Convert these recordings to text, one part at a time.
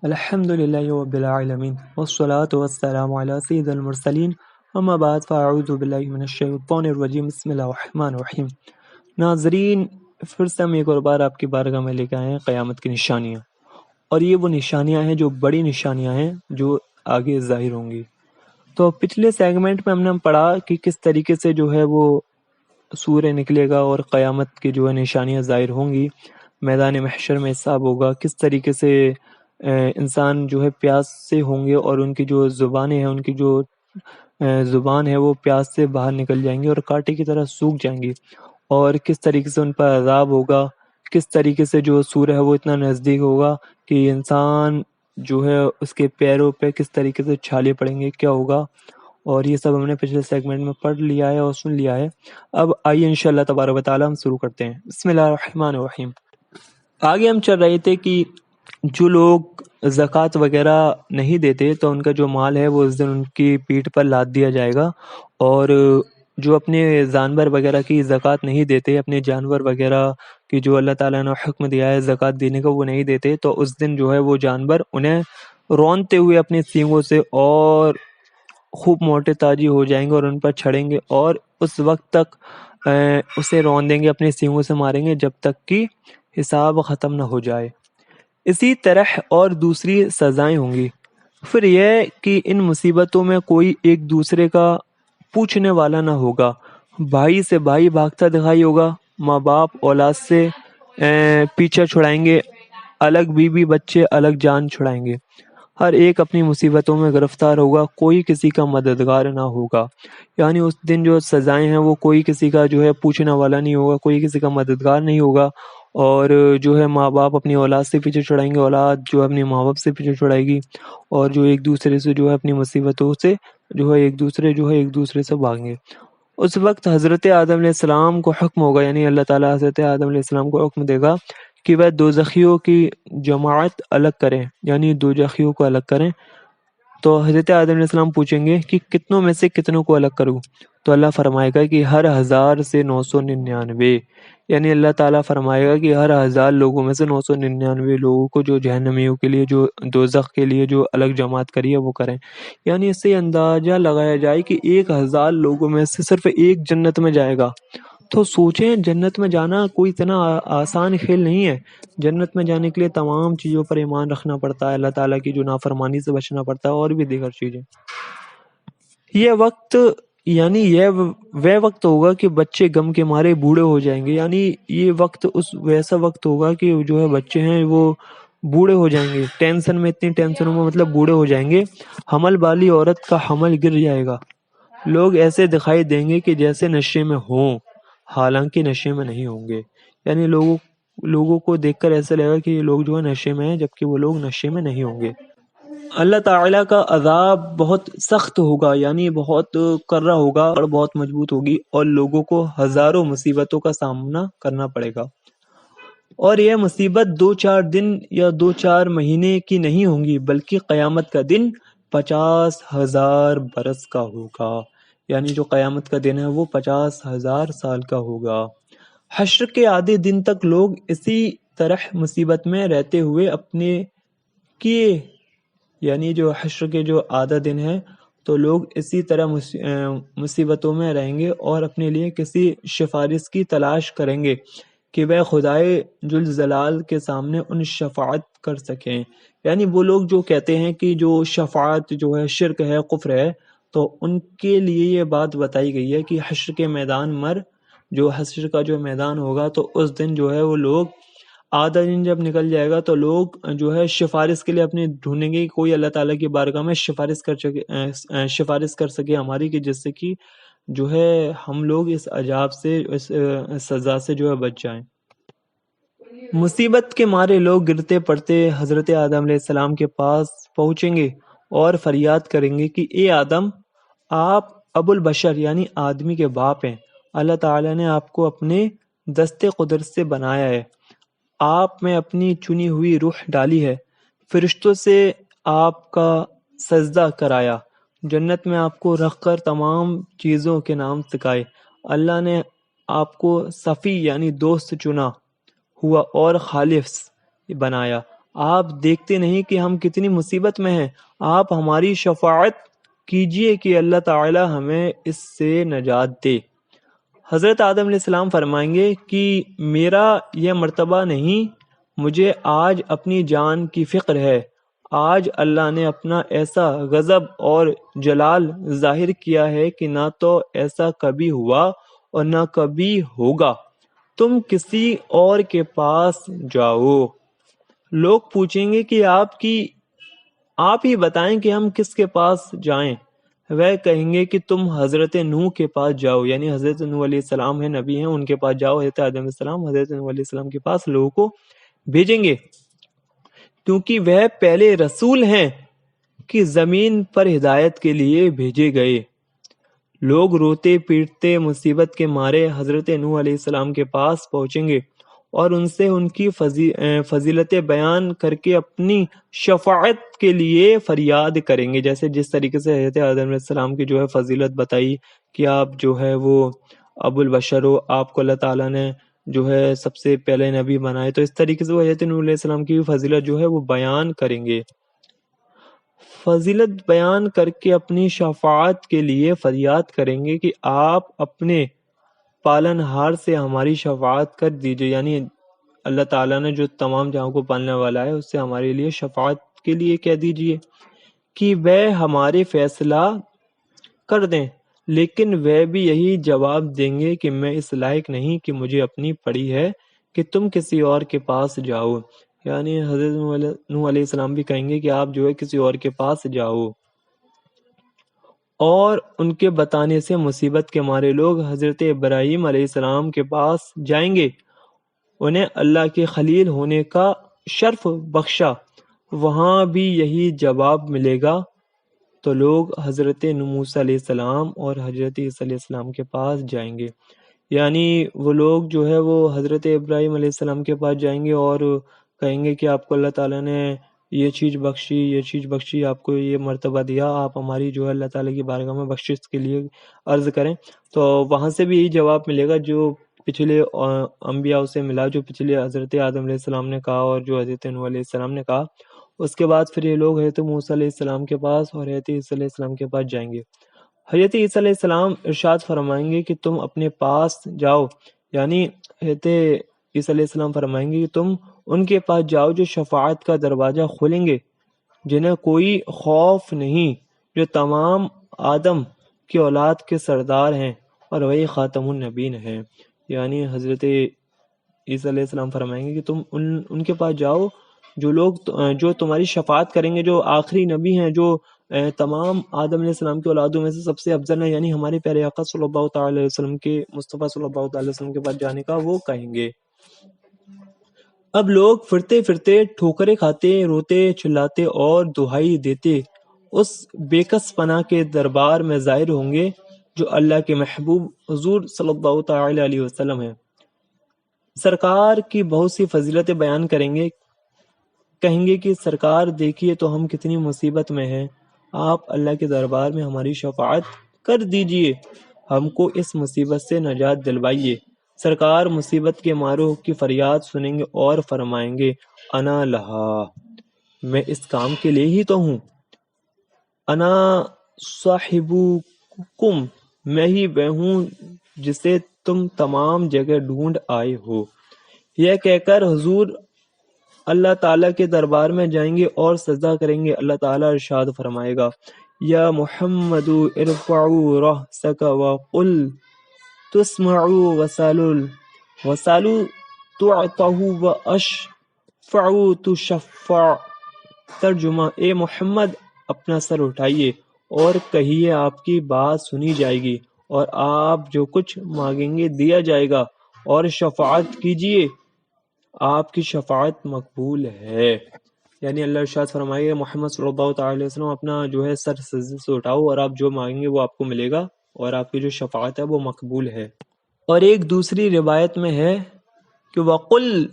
الحمد للہ رب العالمین والصلاة والسلام علی سید المرسلین اما بعد فاعوذ باللہ من الشیطان الرجیم بسم اللہ الرحمن الرحیم۔ ناظرین، پھر سے ہم ایک اور بار آپ کی بارگاہ میں لے کے آئے ہیں قیامت کی نشانیاں، اور یہ وہ نشانیاں ہیں جو بڑی نشانیاں ہیں جو آگے ظاہر ہوں گی۔ تو پچھلے سیگمنٹ میں ہم نے پڑھا کہ کس طریقے سے جو ہے وہ سورج نکلے گا اور قیامت کی جو ہے نشانیاں ظاہر ہوں گی، میدان محشر میں حساب ہوگا، کس طریقے سے انسان جو ہے پیاس سے ہوں گے اور ان کی جو زبانیں ہیں، ان کی جو زبان ہے وہ پیاس سے باہر نکل جائیں گی اور کانٹے کی طرح سوکھ جائیں گی، اور کس طریقے سے ان پر عذاب ہوگا، کس طریقے سے جو سورج ہے وہ اتنا نزدیک ہوگا کہ انسان جو ہے اس کے پیروں پہ کس طریقے سے چھالے پڑیں گے، کیا ہوگا، اور یہ سب ہم نے پچھلے سیگمنٹ میں پڑھ لیا ہے اور سن لیا ہے۔ اب آئیے انشاءاللہ تبارک و تعالی ہم شروع کرتے ہیں۔ بسم اللہ الرحمن الرحیم۔ آگے ہم چل رہے تھے کہ جو لوگ زکوٰۃ وغیرہ نہیں دیتے تو ان کا جو مال ہے وہ اس دن ان کی پیٹھ پر لاد دیا جائے گا، اور جو اپنے جانور وغیرہ کی زکوٰۃ نہیں دیتے، اپنے جانور وغیرہ کی جو اللہ تعالیٰ نے حکم دیا ہے زکوٰۃ دینے کا وہ نہیں دیتے، تو اس دن جو ہے وہ جانور انہیں رونتے ہوئے اپنے سینگوں سے اور خوب موٹے تاجی ہو جائیں گے اور ان پر چھڑیں گے، اور اس وقت تک اسے رون دیں گے، اپنے سینگوں سے ماریں گے جب تک کہ حساب ختم نہ ہو جائے۔ اسی طرح اور دوسری سزائیں ہوں گی۔ پھر یہ کہ ان مصیبتوں میں کوئی ایک دوسرے کا پوچھنے والا نہ ہوگا، بھائی سے بھائی بھاگتا دکھائی ہوگا، ماں باپ اولاد سے پیچھا چھڑائیں گے، الگ بیوی بچے الگ جان چھڑائیں گے، ہر ایک اپنی مصیبتوں میں گرفتار ہوگا، کوئی کسی کا مددگار نہ ہوگا۔ یعنی اس دن جو سزائیں ہیں وہ کوئی کسی کا جو ہے پوچھنے والا نہیں ہوگا، کوئی کسی کا مددگار نہیں ہوگا، اور جو ہے ماں باپ اپنی اولاد سے پیچھے چھڑائیں گے، اولاد جو ہے اپنے ماں باپ سے پیچھے چھڑائے گی، اور جو ایک دوسرے سے جو ہے اپنی مصیبتوں سے جو ہے ایک دوسرے سے بھاگیں گے۔ اس وقت حضرت آدم علیہ السلام کو حکم ہوگا، یعنی اللہ تعالیٰ حضرت آدم علیہ السلام کو حکم دے گا کہ وہ دوزخیوں کی جماعت الگ کریں، یعنی دوزخیوں کو الگ کریں۔ تو حضرت آدم علیہ السلام پوچھیں گے کہ کتنوں میں سے کتنوں کو الگ کروں؟ تو اللہ فرمائے گا کہ ہر 1000 سے 999، یعنی اللہ تعالیٰ فرمائے گا کہ ہر 1000 لوگوں میں سے 999 لوگوں کو جو جہنمیوں کے لیے، جو دوزخ کے لیے جو الگ جماعت کری ہے وہ کریں۔ یعنی اس سے اندازہ لگایا جائے کہ 1000 لوگوں میں سے صرف ایک جنت میں جائے گا۔ تو سوچیں، جنت میں جانا کوئی اتنا آسان کھیل نہیں ہے۔ جنت میں جانے کے لیے تمام چیزوں پر ایمان رکھنا پڑتا ہے، اللہ تعالیٰ کی جو نافرمانی سے بچنا پڑتا ہے، اور بھی دیگر چیزیں۔ یہ وقت یعنی یہ وہ وقت ہوگا کہ بچے غم کے مارے بوڑھے ہو جائیں گے، یعنی یہ وقت ویسا وقت ہوگا کہ جو ہے بچے ہیں وہ بوڑھے ہو جائیں گے، ٹینشن میں، اتنی ٹینشنوں میں مطلب بوڑھے ہو جائیں گے، حمل والی عورت کا حمل گر جائے گا، لوگ ایسے دکھائی دیں گے کہ جیسے نشے میں ہوں، حالانکہ نشے میں نہیں ہوں گے، یعنی لوگوں کو دیکھ کر ایسا لگے گا کہ یہ لوگ جو ہے نشے میں ہیں، جبکہ وہ لوگ نشے میں نہیں ہوں گے۔ اللہ تعالیٰ کا عذاب بہت سخت ہوگا، یعنی بہت کرا ہوگا اور بہت مضبوط ہوگی، اور لوگوں کو ہزاروں مصیبتوں کا سامنا کرنا پڑے گا، اور یہ مصیبت 2-4 دن یا 2-4 مہینے کی نہیں ہوں گی، بلکہ قیامت کا دن 50,000 برس کا ہوگا، یعنی جو قیامت کا دن ہے وہ 50,000 سال کا ہوگا۔ حشر کے آدھے دن تک لوگ اسی طرح مصیبت میں رہتے ہوئے اپنے کیے، یعنی جو حشر کے جو آدھا دن ہے تو لوگ اسی طرح مصیبتوں میں رہیں گے اور اپنے لیے کسی سفارش کی تلاش کریں گے کہ وہ خدائے ذوالجلال کے سامنے ان شفاعت کر سکیں۔ یعنی وہ لوگ جو کہتے ہیں کہ جو شفاعت جو ہے شرک ہے، کفر ہے، تو ان کے لیے یہ بات بتائی گئی ہے کہ حشر کے میدان جو حشر کا جو میدان ہوگا تو اس دن جو ہے وہ لوگ آدھا دن جب نکل جائے گا تو لوگ جو ہے سفارش کے لیے اپنے ڈھونڈیں گے کہ کوئی اللہ تعالیٰ کی بارگاہ میں سفارش کر سکے ہماری، کہ جس سے کہ جو ہے ہم لوگ اس عذاب سے، اس سزا سے جو ہے بچ جائیں۔ مصیبت کے مارے لوگ گرتے پڑتے حضرت آدم علیہ السلام کے پاس پہنچیں گے اور فریاد کریں گے کہ اے آدم، آپ ابو البشر یعنی آدمی کے باپ ہیں، اللہ تعالیٰ نے آپ کو اپنے دست قدرت سے بنایا ہے، آپ میں اپنی چنی ہوئی روح ڈالی ہے، فرشتوں سے آپ کا سجدہ کرایا، جنت میں آپ کو رکھ کر تمام چیزوں کے نام سکھائے، اللہ نے آپ کو صفی یعنی دوست چنا ہوا اور خالص بنایا، آپ دیکھتے نہیں کہ ہم کتنی مصیبت میں ہیں؟ آپ ہماری شفاعت کیجئے کہ اللہ تعالی ہمیں اس سے نجات دے۔ حضرت آدم علیہ السلام فرمائیں گے کہ میرا یہ مرتبہ نہیں، مجھے آج اپنی جان کی فکر ہے۔ آج اللہ نے اپنا ایسا غضب اور جلال ظاہر کیا ہے کہ نہ تو ایسا کبھی ہوا اور نہ کبھی ہوگا۔ تم کسی اور کے پاس جاؤ۔ لوگ پوچھیں گے کہ آپ ہی بتائیں کہ ہم کس کے پاس جائیں؟ وہ کہیں گے کہ تم حضرت نوح کے پاس جاؤ، یعنی حضرت نوح علیہ السلام ہیں، نبی ہیں، ان کے پاس جاؤ۔ حضرت آدم علیہ السلام حضرت نوح علیہ السلام کے پاس لوگوں کو بھیجیں گے، کیونکہ وہ پہلے رسول ہیں کہ زمین پر ہدایت کے لیے بھیجے گئے۔ لوگ روتے پیٹتے مصیبت کے مارے حضرت نوح علیہ السلام کے پاس پہنچیں گے اور ان سے ان کی فضیلتیں بیان کر کے اپنی شفاعت کے لیے فریاد کریں گے، جس طریقے سے حضرت آدم علیہ السلام کی جو ہے فضیلت بتائی کہ آپ جو ہے وہ ابو البشر ہو، آپ کو اللہ تعالیٰ نے جو ہے سب سے پہلے نبی بنائے، تو اس طریقے سے وہ حضرت نوح علیہ السلام کی فضیلت جو ہے وہ بیان کریں گے۔ فضیلت بیان کر کے اپنی شفاعت کے لیے فریاد کریں گے کہ آپ اپنے پالنہار سے ہماری شفاعت کر دیجئے، یعنی اللہ تعالیٰ نے جو تمام جہاں کو پالنے والا ہے اس سے ہمارے لیے شفاعت کے لیے کہہ دیجئے کہ وہ ہمارے فیصلہ کر دیں۔ لیکن وہ بھی یہی جواب دیں گے کہ میں اس لائق نہیں کہ مجھے اپنی پڑی ہے کہ تم کسی اور کے پاس جاؤ، یعنی حضرت نوح علیہ السلام بھی کہیں گے کہ آپ جو ہے کسی اور کے پاس جاؤ، اور ان کے بتانے سے مصیبت کے مارے لوگ حضرت ابراہیم علیہ السلام کے پاس جائیں گے، انہیں اللہ کے خلیل ہونے کا شرف بخشا، وہاں بھی یہی جواب ملے گا، تو لوگ حضرت موسیٰ علیہ السلام اور حضرت عیسیٰ علیہ السلام کے پاس جائیں گے، یعنی وہ لوگ جو ہے وہ حضرت ابراہیم علیہ السلام کے پاس جائیں گے اور کہیں گے کہ آپ کو اللہ تعالیٰ نے یہ چیز بخشی، آپ کو یہ مرتبہ دیا، آپ ہماری جو ہے اللہ تعالیٰ کی بارگاہ میں بخشش کے لیے عرض کریں۔ تو وہاں سے بھی یہی جواب ملے گا جو پچھلے انبیاء سے ملا، جو پچھلے حضرت آدم علیہ السلام نے کہا اور جو حضرت نوح علیہ السلام نے کہا۔ اس کے بعد پھر یہ لوگ حضرت موسیٰ علیہ السلام کے پاس اور حضرت عیسیٰ علیہ السلام کے پاس جائیں گے۔ حضرت عیسیٰ علیہ السلام ارشاد فرمائیں گے کہ تم اپنے پاس جاؤ، یعنی حضرت عیسیٰ علیہ السلام فرمائیں گے کہ تم ان کے پاس جاؤ جو شفاعت کا دروازہ کھولیں گے، جنہیں کوئی خوف نہیں، جو تمام آدم کی اولاد کے سردار ہیں اور وہی خاتم النبیین ہیں۔ یعنی حضرت عیسیٰ علیہ السلام فرمائیں گے کہ تم ان کے پاس جاؤ جو تمہاری شفاعت کریں گے، جو آخری نبی ہیں، جو تمام آدم علیہ السلام کی اولادوں میں سے سب سے افضل ہیں، یعنی ہمارے پیارے آقا صلی اللہ تعالی علیہ وسلم کے مصطفیٰ صلی اللہ تعالی وسلم کے پاس جانے کا وہ کہیں گے۔ اب لوگ پھرتے پھرتے ٹھوکریں کھاتے، روتے چلاتے اور دہائی دیتے اس بے کس پناہ کے دربار میں ظاہر ہوں گے جو اللہ کے محبوب حضور صلی اللہ تعالی علیہ وسلم ہیں۔ سرکار کی بہت سی فضیلتیں بیان کریں گے، کہیں گے کہ سرکار دیکھیے تو ہم کتنی مصیبت میں ہیں، آپ اللہ کے دربار میں ہماری شفاعت کر دیجئے، ہم کو اس مصیبت سے نجات دلوائیے۔ سرکار مصیبت کے ماروں کی فریاد سنیں گے اور فرمائیں گے انا لہا، میں اس کام کے لیے ہی تو ہوں، انا صاحبکم، میں ہی وہ ہوں جسے تم تمام جگہ ڈھونڈ آئے ہو۔ یہ کہہ کر حضور اللہ تعالیٰ کے دربار میں جائیں گے اور سجدہ کریں گے۔ اللہ تعالیٰ ارشاد فرمائے گا یا محمد ارفعوا رأسک وقل تسمعوا وسالوا تعطوا واشفعوا تشفع۔ ترجمہ، اے محمد اپنا سر اٹھائیے اور کہیے آپ کی بات سنی جائے گی اور آپ جو کچھ مانگیں گے دیا جائے گا، اور شفاعت کیجئے، آپ کی شفاعت مقبول ہے۔ یعنی اللہ ارشاد فرمائے گا محمد صلی اللہ تعالی علیہ وسلم اپنا جو ہے سر سجدے سے اٹھاؤ اور آپ جو مانگیں گے وہ آپ کو ملے گا اور آپ کی جو شفاعت ہے وہ مقبول ہے۔ اور ایک دوسری روایت میں ہے کہ وَقُلْ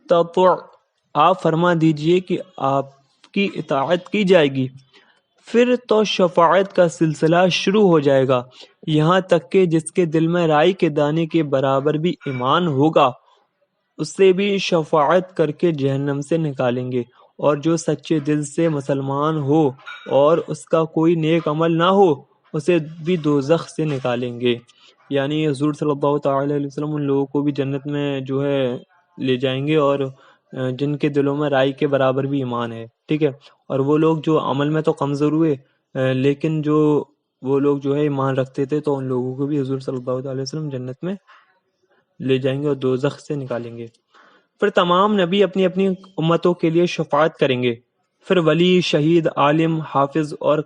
تَطُعْ، آپ فرما دیجئے کہ آپ کی اطاعت کی جائے گی، پھر تو شفاعت کا سلسلہ شروع ہو جائے گا، یہاں تک کہ جس کے دل میں رائی کے دانے کے برابر بھی ایمان ہوگا اس سے بھی شفاعت کر کے جہنم سے نکالیں گے، اور جو سچے دل سے مسلمان ہو اور اس کا کوئی نیک عمل نہ ہو اسے بھی دوزخ سے نکالیں گے۔ یعنی حضور صلی اللہ تعالی علیہ وسلم ان لوگوں کو بھی جنت میں جو ہے لے جائیں گے، اور جن کے دلوں میں رائی کے برابر بھی ایمان ہے، ٹھیک ہے، اور وہ لوگ جو عمل میں تو کمزور ہوئے لیکن جو وہ لوگ جو ہے ایمان رکھتے تھے، تو ان لوگوں کو بھی حضور صلی اللہ علیہ وسلم جنت میں لے جائیں گے اور دوزخ سے نکالیں گے۔ پھر تمام نبی اپنی اپنی امتوں کے لیے شفاعت کریں گے، پھر ولی، شہید، عالم، حافظ اور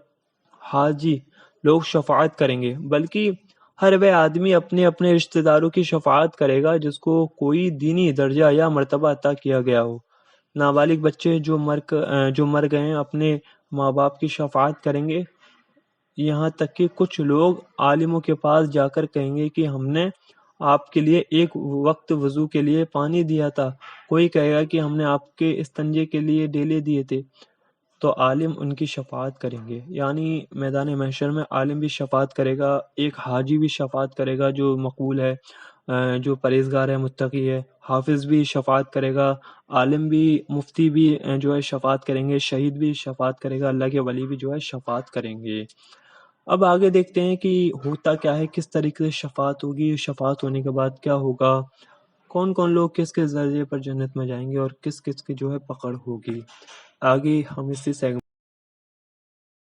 حاجی لوگ شفاعت کریں گے، بلکہ ہر وہ آدمی اپنے اپنے رشتہ داروں کی شفاعت کرے گا جس کو کوئی دینی درجہ یا مرتبہ عطا کیا گیا ہو۔ نابالغ بچے جو مر گئے ہیں اپنے ماں باپ کی شفاعت کریں گے، یہاں تک کہ کچھ لوگ عالموں کے پاس جا کر کہیں گے کہ ہم نے آپ کے لیے ایک وقت وضو کے لیے پانی دیا تھا، کوئی کہے گا کہ ہم نے آپ کے استنجے کے لیے ڈیلے دیے تھے، تو عالم ان کی شفاعت کریں گے۔ یعنی میدان محشر میں عالم بھی شفاعت کرے گا، ایک حاجی بھی شفاعت کرے گا جو مقبول ہے، جو پرہیزگار ہے، متقی ہے، حافظ بھی شفاعت کرے گا، عالم بھی، مفتی بھی جو ہے شفاعت کریں گے، شہید بھی شفاعت کرے گا، اللہ کے ولی بھی جو ہے شفاعت کریں گے۔ اب آگے دیکھتے ہیں کہ ہوتا کیا ہے، کس طریقے سے شفاعت ہوگی، شفاعت ہونے کے بعد کیا ہوگا، کون کون لوگ کس کس درجے پر جنت میں جائیں گے، اور کس کس کی جو ہے پکڑ ہوگی۔ آگے ہم اسی سیگمنٹ